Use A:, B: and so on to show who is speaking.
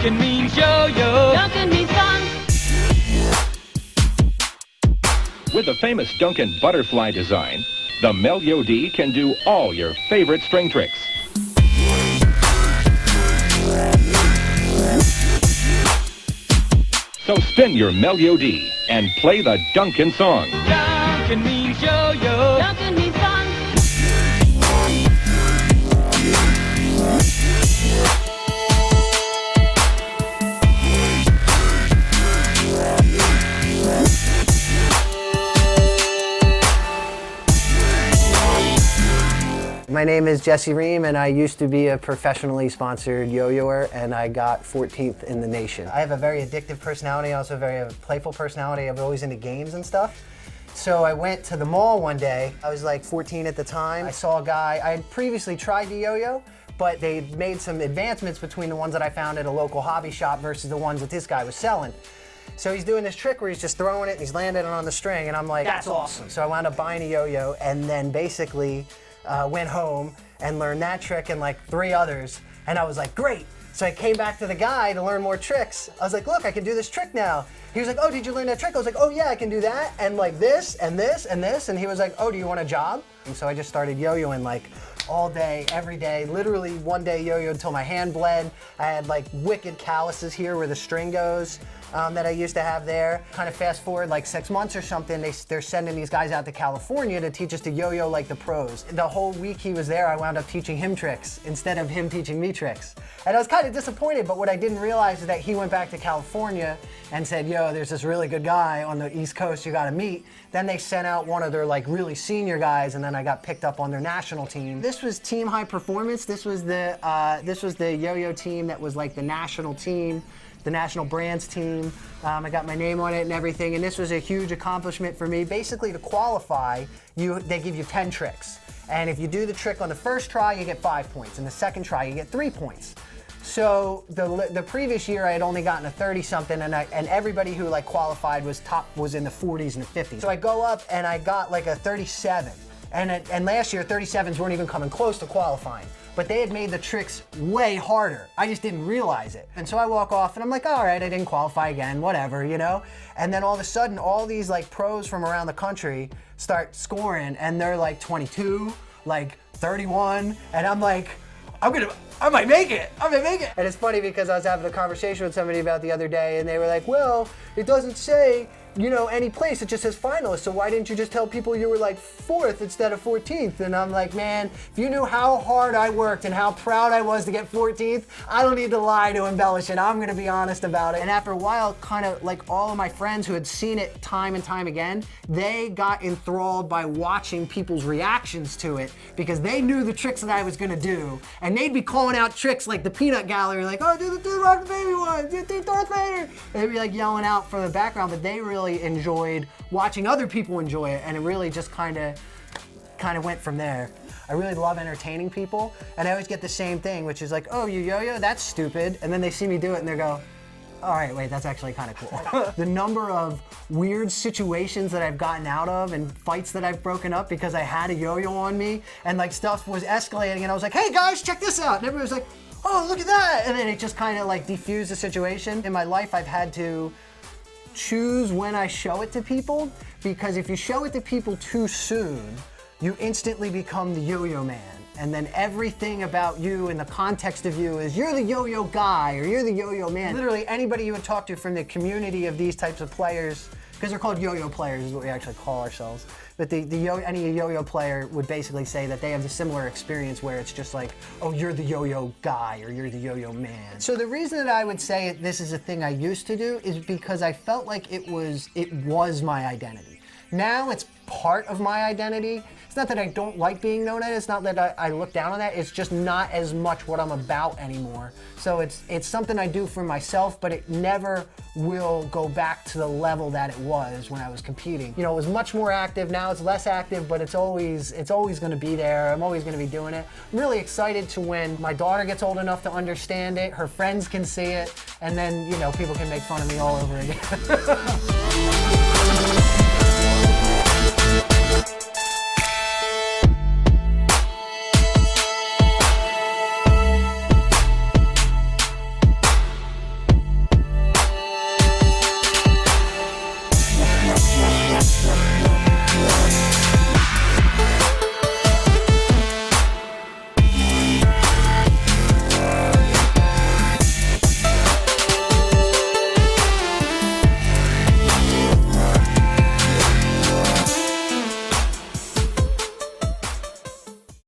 A: Duncan means yo-yo.
B: Duncan means fun.
C: With the famous Duncan butterfly design, the Melyo D can do all your favorite string tricks. So spin your Melyo D and play the Duncan song.
A: Duncan means yo-yo.
B: Duncan means fun.
D: My name is Jesse Ream, and I used to be a professionally sponsored yo-yoer, and I got 14th in the nation. I have a very addictive personality, also a very playful personality. I'm always into games and stuff. So I went to the mall one day. I was like 14 at the time. I saw a guy, I had previously tried to yo-yo, but they made some advancements between the ones that I found at a local hobby shop versus the ones that this guy was selling. So he's doing this trick where he's just throwing it and he's landing it on the string, and I'm like, that's awesome. So I wound up buying a yo-yo and then basically went home and learned that trick and like 3 others, and I was like, great. So I came back to the guy to learn more tricks. I was like, look, I can do this trick now. He was like, oh, did you learn that trick? I was like, oh yeah, I can do that, and like this, and this, and this, and he was like, oh, do you want a job? And so I just started yo-yoing like all day, every day, literally one day yo-yo until my hand bled. I had like wicked calluses here where the string goes. That I used to have there. Kind of fast forward like 6 months or something, they're sending these guys out to California to teach us to yo-yo like the pros. The whole week he was there, I wound up teaching him tricks instead of him teaching me tricks. And I was kind of disappointed, but what I didn't realize is that he went back to California and said, yo, there's this really good guy on the East Coast you gotta meet. Then they sent out one of their like really senior guys, and then I got picked up on their national team. This was Team High Performance. This was the yo-yo team that was like the national team, the national brands team. I got my name on it and everything, and this was a huge accomplishment for me. Basically, to qualify, they give you 10 tricks. And if you do the trick on the first try, you get 5 points. And the second try, you get 3 points. So the previous year, I had only gotten a 30-something, and everybody who like qualified was in the 40s and the 50s. So I go up and I got like a 37. And last year, 37s weren't even coming close to qualifying. But they had made the tricks way harder. I just didn't realize it. And so I walk off and I'm like, all right, I didn't qualify again, whatever, you know? And then all of a sudden, all these like pros from around the country start scoring, and they're like 22, like 31, and I'm like, I might make it, I'm gonna make it. And it's funny because I was having a conversation with somebody about the other day, and they were like, well, it doesn't say, you know, any place, it just says finalist, so why didn't you just tell people you were like 4th instead of 14th? And I'm like, man, if you knew how hard I worked and how proud I was to get 14th, I don't need to lie to embellish it, I'm gonna be honest about it. And after a while, kind of like all of my friends who had seen it time and time again, they got enthralled by watching people's reactions to it, because they knew the tricks that I was gonna do, and they'd be calling out tricks like the Peanut Gallery, like, oh, do the Rock the Baby one, do Darth Vader. And they'd be like yelling out from the background, but they really enjoyed watching other people enjoy it, and it really just kind of went from there. I really love entertaining people, and I always get the same thing, which is like, oh, you yo-yo? That's stupid. And then they see me do it and they go, all right, wait, that's actually kind of cool. The number of weird situations that I've gotten out of and fights that I've broken up because I had a yo-yo on me and like stuff was escalating, and I was like, hey guys, check this out. And everybody was like, oh, look at that. And then it just kind of like defused the situation. In my life, I've had to choose when I show it to people, because if you show it to people too soon, you instantly become the yo-yo man. And then everything about you and the context of you is you're the yo-yo guy or you're the yo-yo man. Literally anybody you would talk to from the community of these types of players, because they're called yo-yo players is what we actually call ourselves. But any yo-yo player would basically say that they have a similar experience where it's just like, oh, you're the yo-yo guy or you're the yo-yo man. So the reason that I would say this is a thing I used to do is because I felt like it was my identity. Now it's part of my identity. It's not that I don't like being known as, it's not that I look down on that, it's just not as much what I'm about anymore. So it's something I do for myself, but it never will go back to the level that it was when I was competing. You know, it was much more active, now it's less active, but it's always gonna be there, I'm always gonna be doing it. I'm really excited to when my daughter gets old enough to understand it, her friends can see it, and then, you know, people can make fun of me all over again.